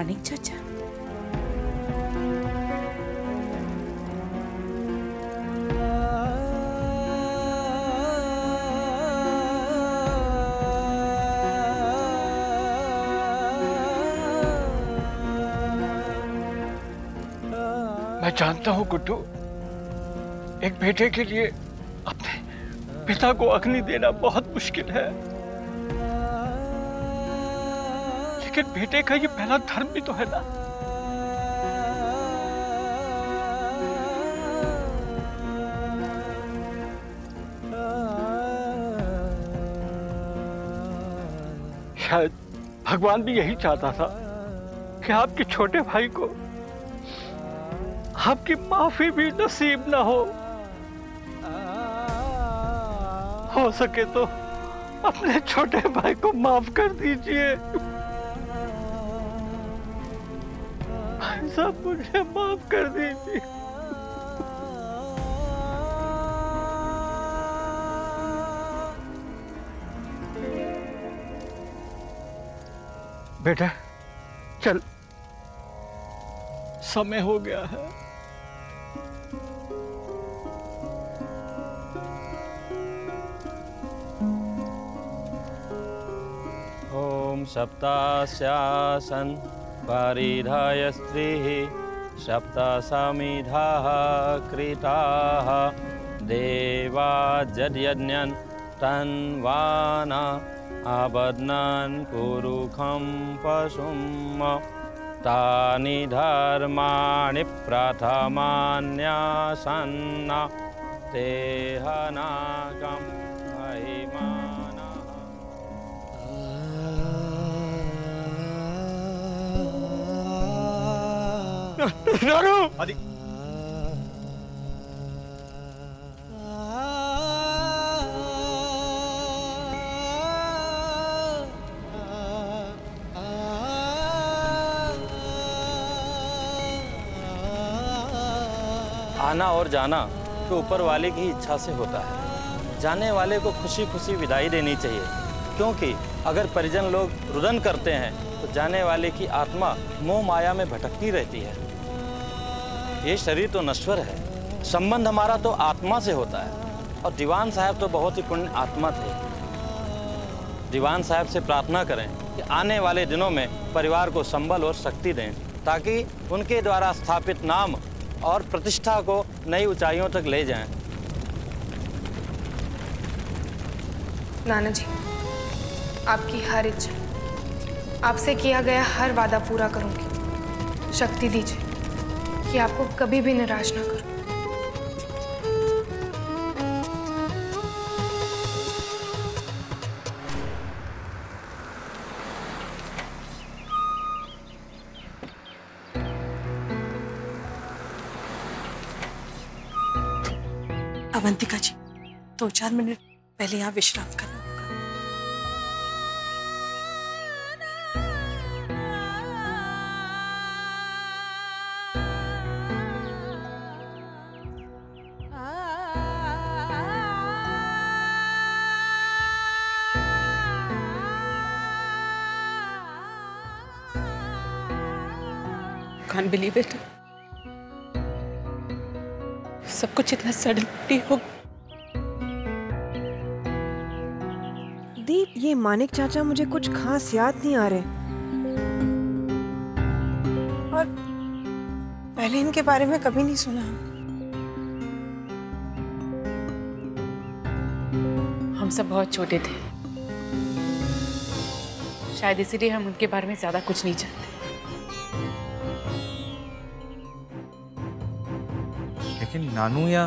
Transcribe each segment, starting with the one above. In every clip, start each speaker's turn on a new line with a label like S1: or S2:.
S1: मानिक चाचा।
S2: मैं जानता हूं गुड्डू, एक बेटे के लिए अपने पिता को अग्नि देना बहुत मुश्किल है, लेकिन बेटे का ये पहला धर्म भी तो है ना। शायद भगवान भी यही चाहता था कि आपके छोटे भाई को आपकी माफी भी नसीब ना हो सके तो अपने छोटे भाई को माफ कर दीजिए। भाई साहब मुझे माफ कर दीजिए। बेटा चल, समय हो गया है।
S3: ओम सप्तास्यासन परिधाय स्त्रीः सप्तसमिधाः कृताः देवा जड्यज्ञन् तन्वाना अबध्नन् कुरुखं पशुम् तानि धर्माणि प्रथमान्यासन्न तेहनागं महिमानः।
S2: नानू!
S4: आदि
S3: आना और जाना तो ऊपर वाले की इच्छा से होता है। जाने वाले को खुशी खुशी विदाई देनी चाहिए, क्योंकि अगर परिजन लोग रुदन करते हैं तो जाने वाले की आत्मा मोह माया में भटकती रहती है। ये शरीर तो नश्वर है, संबंध हमारा तो आत्मा से होता है। और दीवान साहब तो बहुत ही पुण्य आत्मा थे। दीवान साहब से प्रार्थना करें कि आने वाले दिनों में परिवार को संबल और शक्ति दें, ताकि उनके द्वारा स्थापित नाम और प्रतिष्ठा को नई ऊंचाइयों तक ले जाएं।
S5: नाना जी, आपकी हर इच्छा, आपसे किया गया हर वादा पूरा करूंगी। शक्ति दीजिए कि आपको कभी भी निराश ना करूं।
S1: अवंतिका जी, 2-4 मिनट पहले यहाँ विश्राम करना होगा। Can't believe it. सब कुछ इतना सडनली हो।
S6: दीप, ये मानिक चाचा मुझे कुछ खास याद नहीं आ रहे, और पहले इनके बारे में कभी नहीं सुना।
S7: हम सब बहुत छोटे थे, शायद इसीलिए हम उनके बारे में ज्यादा कुछ नहीं जानते।
S4: लेकिन नानू या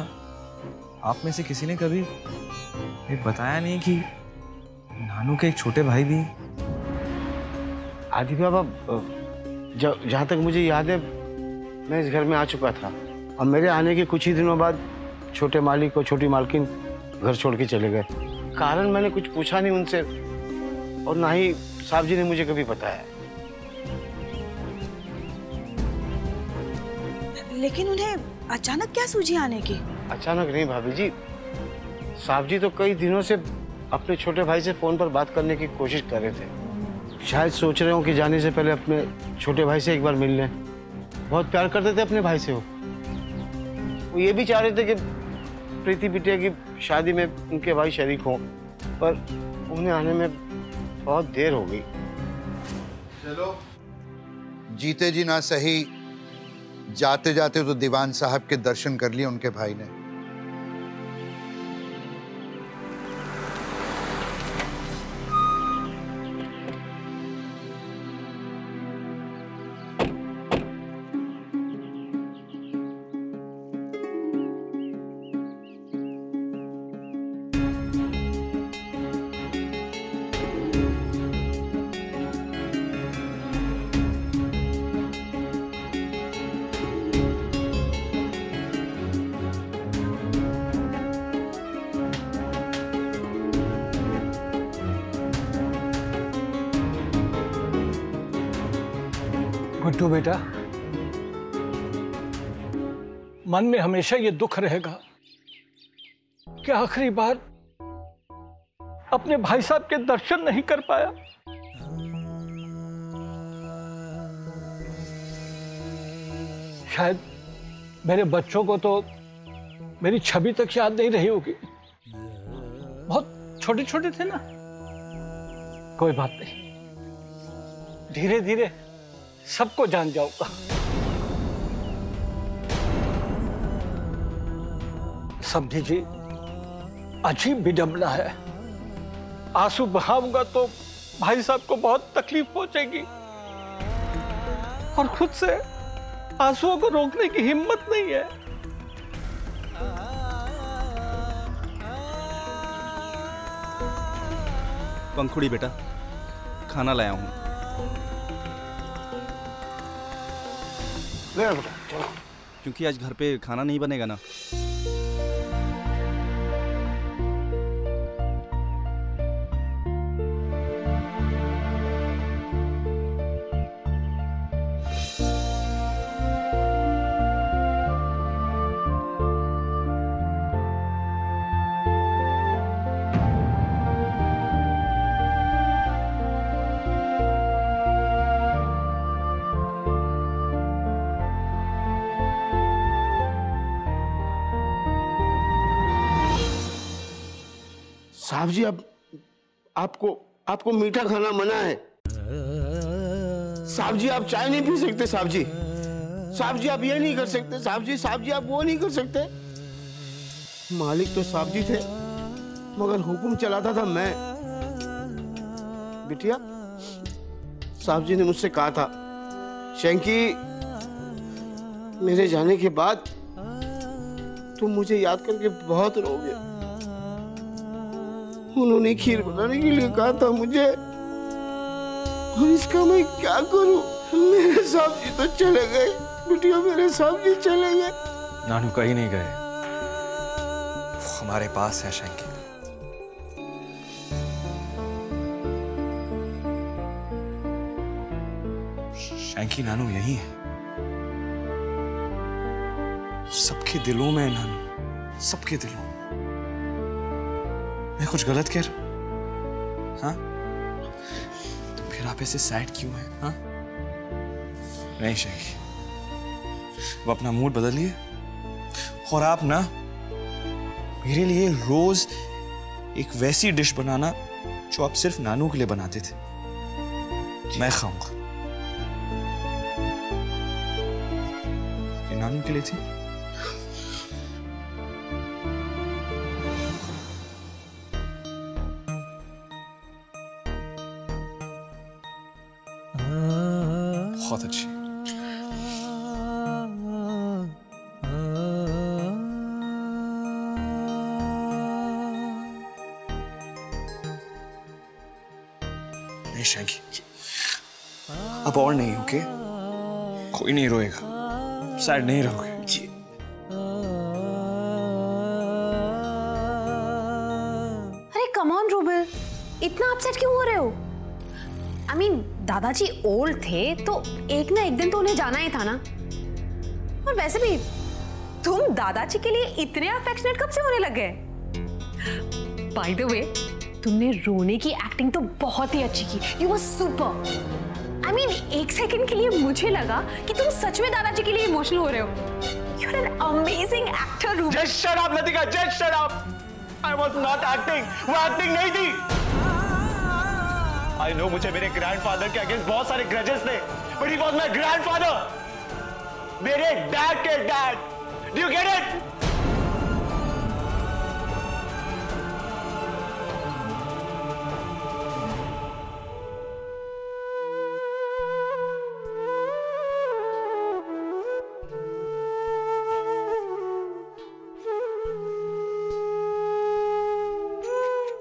S4: आप में से किसी ने कभी ये बताया नहीं कि नानू के एक छोटे भाई भी।
S8: आदि बाबा, जहाँ तक मुझे याद है मैं इस घर में आ चुका था, और मेरे आने के कुछ ही दिनों बाद छोटे मालिक और छोटी मालकिन घर छोड़ के चले गए। कारण मैंने कुछ पूछा नहीं उनसे, और ना ही साहब जी ने मुझे कभी बताया।
S6: लेकिन उन्हें अचानक क्या सूझी आने की?
S8: अचानक नहीं भाभी जी, साहब जी तो कई दिनों से अपने छोटे भाई से फोन पर बात करने की कोशिश कर रहे थे। शायद सोच रहे हो कि जाने से पहले अपने छोटे भाई से एक बार मिल लें। बहुत प्यार करते थे अपने भाई से वो ये भी चाह रहे थे कि प्रीति बिटिया की शादी में उनके भाई शरीक हों, पर उन्हें आने में बहुत देर हो गई।
S9: चलो, जीते जी ना सही, जाते जाते तो दीवान साहब के दर्शन कर लिए उनके भाई ने।
S2: गुड्डू बेटा, मन में हमेशा ये दुख रहेगा कि आखिरी बार अपने भाई साहब के दर्शन नहीं कर पाया। शायद मेरे बच्चों को तो मेरी छवि तक याद नहीं रही होगी, बहुत छोटे छोटे थे ना। कोई बात नहीं, धीरे धीरे सबको जान जाऊंगा। समझी जी, अजीब विडंबना है। आंसू बहाऊंगा तो भाई साहब को बहुत तकलीफ पहुंचेगी और खुद से आंसुओं को रोकने की हिम्मत नहीं है।
S10: पंखुड़ी बेटा, खाना लाया हूं।
S8: ले बेटा, चलो।
S10: क्योंकि आज घर पे खाना नहीं बनेगा ना।
S8: साहब जी, आपको मीठा खाना मना है। साहब जी, आप चाय नहीं पी सकते। साहब जी, आप ये नहीं कर सकते। साहब जी, आप वो नहीं कर सकते। मालिक तो साहब जी थे, मगर हुक्म चलाता था मैं। बिटिया, साहब जी ने मुझसे कहा था, शंकी, मेरे जाने के बाद तुम मुझे याद करके बहुत रोगे। उन्होंने खीर बनाने के लिए कहा था मुझे, और इसका मैं क्या करूं? मेरे साहब जी तो चले गए। बिटिया, मेरे साहब जी चले गए।
S4: नानू कहीं नहीं गए, वो हमारे पास है शंकी। शंकी, नानू यही है, सबके दिलों में। नानू सबके दिलों में। मैं कुछ गलत कह रहा हूं? हाँ, तो फिर आप ऐसे सैड क्यों हैं? हाँ, नहीं शंकी, वो अपना मूड बदलिए और आप ना मेरे लिए रोज एक वैसी डिश बनाना जो आप सिर्फ नानू के लिए बनाते थे, मैं खाऊंगा। ये नानू के लिए थी। बहुत अच्छी। नहीं शंकी, अब और नहीं, ओके? कोई नहीं रोएगा, सैड नहीं रहोगे जी।
S11: अरे कम ऑन रूबल, इतना अपसेट क्यों हो रहे हो? I mean, दादाजी ओल्ड थे तो एक ना एक दिन तो उन्हें जाना ही था ना। और वैसे भी तुम दादाजी के लिए इतने अफेक्शनेट कब से होने लग गए? बाय द वे, तुमने रोने की एक्टिंग तो बहुत ही अच्छी की। You were super. I mean, एक सेकंड के लिए मुझे लगा कि तुम सच में दादाजी के लिए इमोशनल हो रहे हो। You're an amazing actor, Ruben.
S8: Just shut up, Latika. Just shut up. I was not acting. वो एक्टिंग नहीं थी। I know मुझे मेरे ग्रैंडफादर के अगेंस्ट बहुत सारे ग्रजेस थे, but he was my grandfather. मेरे डैड के dad. Do you get it?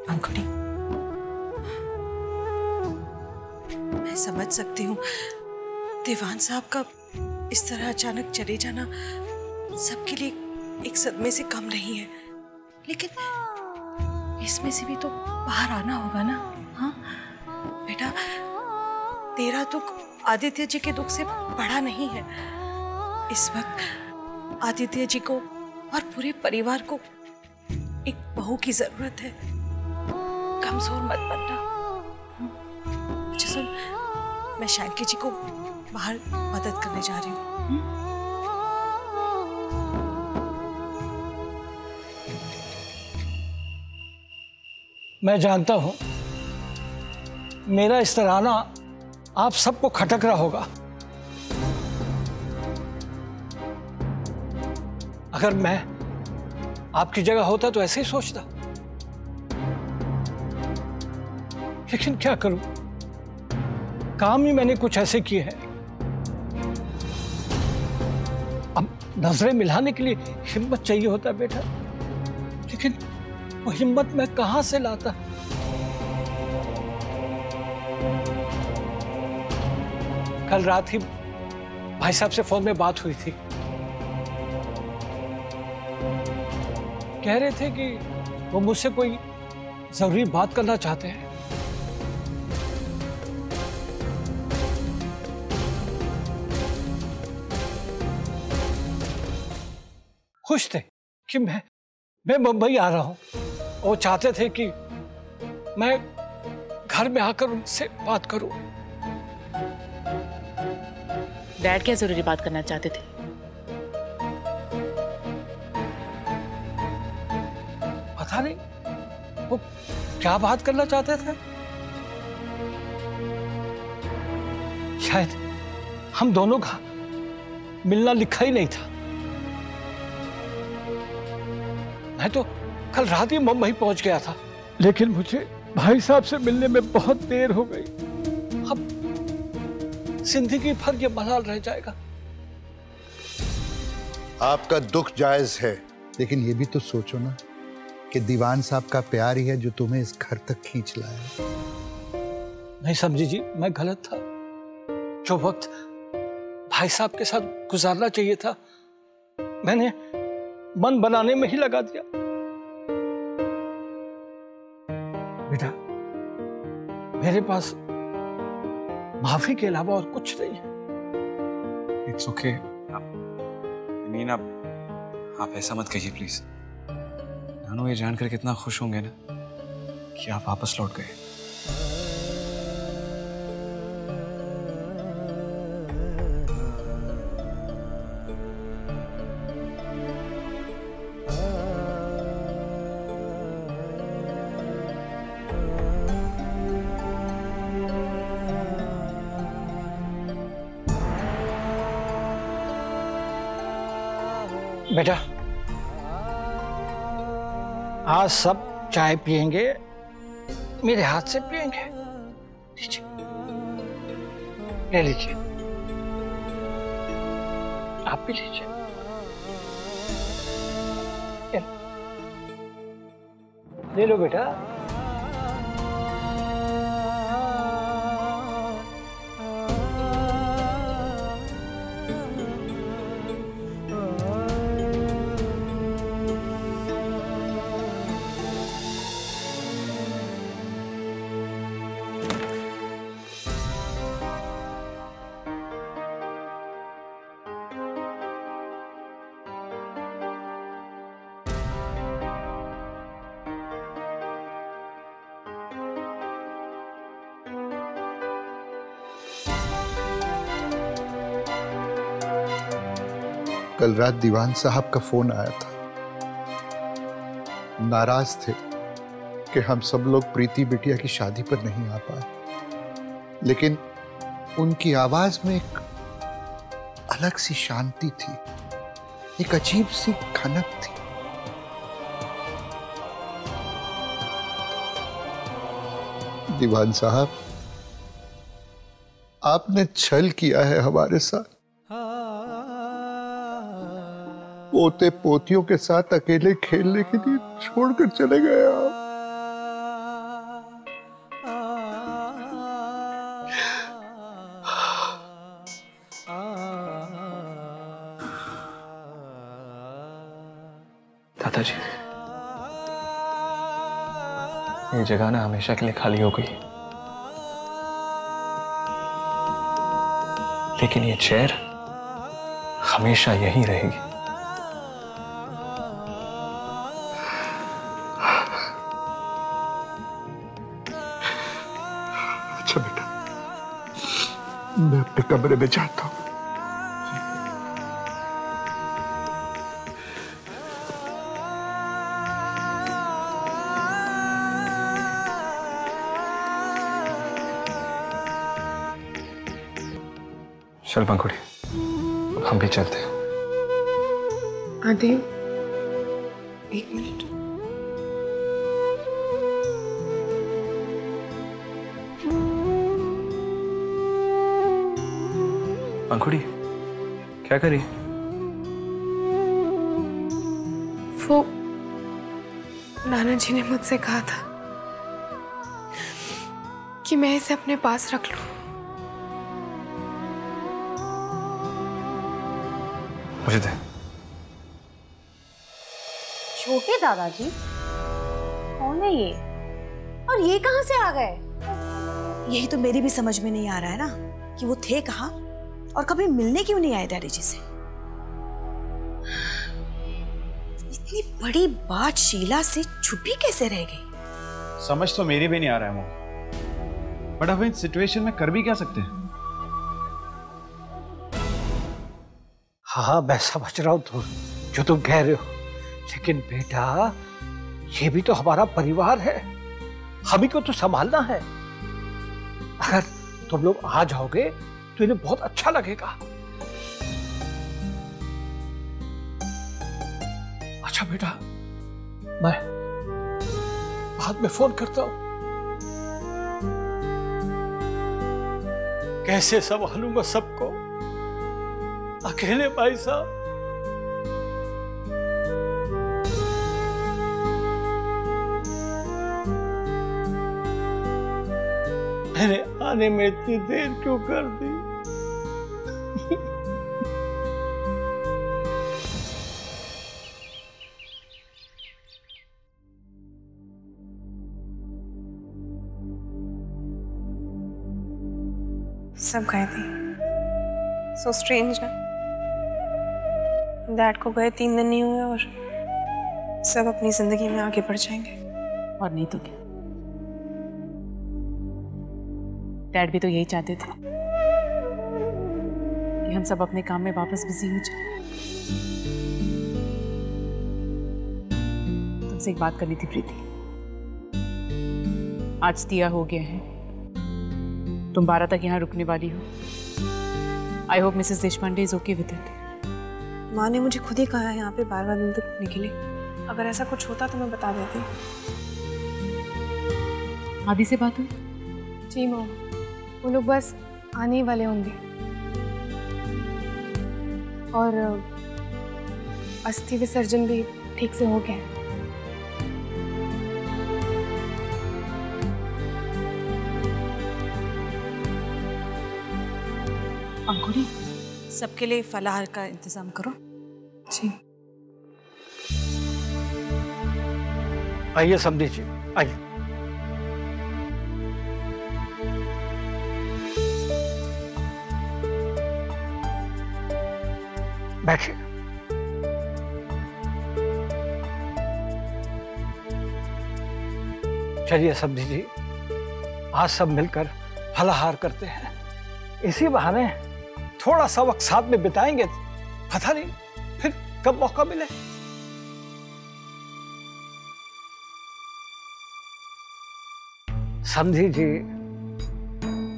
S1: अंकुड़ी, मैं समझ सकती हूँ दीवान साहब का इस तरह अचानक चले जाना सबके लिए एक सदमे से कम नहीं है, लेकिन इसमें से भी तो बाहर आना होगा ना। हाँ बेटा, तेरा दुख आदित्य जी के दुख से बड़ा नहीं है। इस वक्त आदित्य जी को और पूरे परिवार को एक बहू की जरूरत है। कमजोर मत बनना। अच्छा सुन, मैं शैंकी जी को बाहर मदद करने जा रही हूँ।
S2: मैं जानता हूं मेरा इस तरह आना आप सबको खटक रहा होगा। अगर मैं आपकी जगह होता तो ऐसे ही सोचता, लेकिन क्या करूं, काम ही मैंने कुछ ऐसे किए हैं। अब नजरें मिलाने के लिए हिम्मत चाहिए होता है बेटा, लेकिन वो हिम्मत मैं कहां से लाता। कल रात ही भाई साहब से फोन में बात हुई थी। कह रहे थे कि वो मुझसे कोई जरूरी बात करना चाहते हैं। खुश थे कि मैं मुंबई आ रहा हूं। वो चाहते थे कि मैं घर में आकर उनसे बात करूं।
S7: डैड क्या जरूरी बात करना चाहते थे?
S2: पता नहीं वो क्या बात करना चाहते थे। शायद हम दोनों का मिलना लिखा ही नहीं था। मैं तो कल रात ही मुंबई पहुंच गया था, लेकिन मुझे भाई साहब से मिलने में बहुत देर हो गई। अब जिंदगी भर ये मलाल रह जाएगा।
S9: आपका दुख जायज है, लेकिन ये भी तो सोचो ना कि दीवान साहब का प्यार ही है जो तुम्हें इस घर तक खींच लाया।
S2: नहीं समझी जी, मैं गलत था। जो वक्त भाई साहब के साथ गुजारना चाहिए था मैंने मन बनाने में ही लगा दिया। बेटा, मेरे पास माफी के अलावा और कुछ नहीं है।
S4: It's okay. मीन आप ऐसा मत कहिए प्लीज। नानू ये जानकर कितना खुश होंगे ना कि आप वापस लौट गए।
S2: बेटा, आज सब चाय पिएंगे, मेरे हाथ से पिएंगे। लीजिए, ले लीजिए, आप भी लीजिए। ले लो बेटा।
S9: कल रात दीवान साहब का फोन आया था। नाराज थे कि हम सब लोग प्रीति बिटिया की शादी पर नहीं आ पाए, लेकिन उनकी आवाज में एक अलग सी शांति थी, एक अजीब सी खनक थी। दीवान साहब, आपने छल किया है हमारे साथ। पोते पोतियों के साथ अकेले खेलने के लिए छोड़कर चले गए आप।
S4: दादाजी, ये जगह ना हमेशा के लिए खाली हो गई, लेकिन ये चेयर हमेशा यहीं रहेगी।
S9: अच्छा बेटा, मैं अपने कमरे में जाता हूं।
S4: चल पंखुड़ी, हम भी चलते हैं।
S5: आदि, एक मिनट।
S4: पंखुड़ी, क्या करी?
S5: वो नाना जी ने मुझसे कहा था कि मैं इसे अपने पास रख लूं।
S4: मुझे दे।
S11: छोटे दादाजी? कौन है ये? और ये कहां से आ गए?
S6: यही तो मेरी भी समझ में नहीं आ रहा है ना कि वो थे कहाँ और कभी मिलने क्यों नहीं आए डैडी जी से। इतनी बड़ी बात शीला से छुपी कैसे रह गई?
S10: समझ तो मेरी भी नहीं आ रहा है मॉम, बट अब इस सिचुएशन में कर भी क्या सकते हैं?
S2: हाँ, मैं समझ रहा हूं तुम जो तुम कह रहे हो, लेकिन बेटा ये भी तो हमारा परिवार है, हम ही को तो संभालना है। अगर तुम लोग आ जाओगे तो इन्हें बहुत अच्छा लगेगा। अच्छा बेटा, मैं बाद में फोन करता हूं। कैसे संभालूंगा सबको अकेले भाई साहब? मैंने आने में इतनी देर क्यों कर दी?
S5: सब गए थे। सो स्ट्रेंज ना, डैड को गए 3 दिन नहीं हुए और सब अपनी जिंदगी में आगे बढ़ जाएंगे।
S7: और नहीं तो क्या, डैड भी तो यही चाहते थे कि हम सब अपने काम में वापस बिजी हो जाए। तुमसे एक बात करनी थी प्रीति। आज दिया हो गया है, तुम 12 तक यहाँ रुकने वाली हो। I hope Mrs Deshpande is okay with it.
S5: माँ ने मुझे खुद ही कहा है यहाँ पे 12 दिन तक रुकने के लिए। अगर ऐसा कुछ होता तो मैं बता देती।
S7: आदि से बात हुई?
S5: जी माँ, वो लोग बस आने ही वाले होंगे और अस्थि विसर्जन भी ठीक से हो गया है।
S1: अंकुरी, सबके लिए फलाहार का इंतजाम करो।
S5: जी।
S2: आइए समझी जी, आइए। बैठिए। चलिए समझी जी, आज सब मिलकर फलाहार करते हैं। इसी बहाने थोड़ा सा वक्त साथ में बिताएंगे, पता नहीं फिर कब मौका मिले। समझी जी,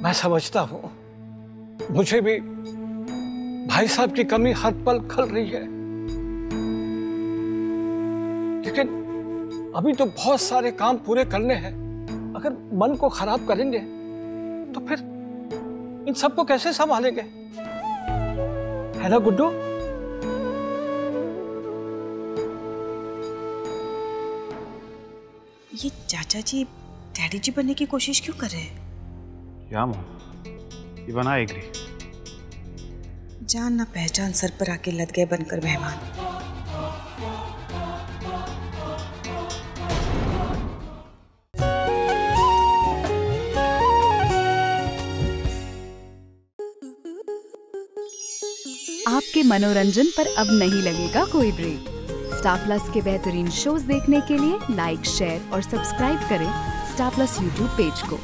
S2: मैं समझता हूं, मुझे भी भाई साहब की कमी हर पल खल रही है, लेकिन अभी तो बहुत सारे काम पूरे करने हैं। अगर मन को खराब करेंगे तो फिर इन सबको कैसे संभालेंगे, है ना गुड्डू?
S6: ये चाचा जी डैडी जी बनने की कोशिश क्यों कर रहे हैं?
S10: या मोम, इवन आई एग्री।
S6: जान ना पहचान सर पर आके लद गए बनकर मेहमान।
S12: आपके मनोरंजन पर अब नहीं लगेगा कोई ब्रेक। स्टार प्लस के बेहतरीन शोज देखने के लिए लाइक, शेयर और सब्सक्राइब करें स्टार प्लस यूट्यूब पेज को।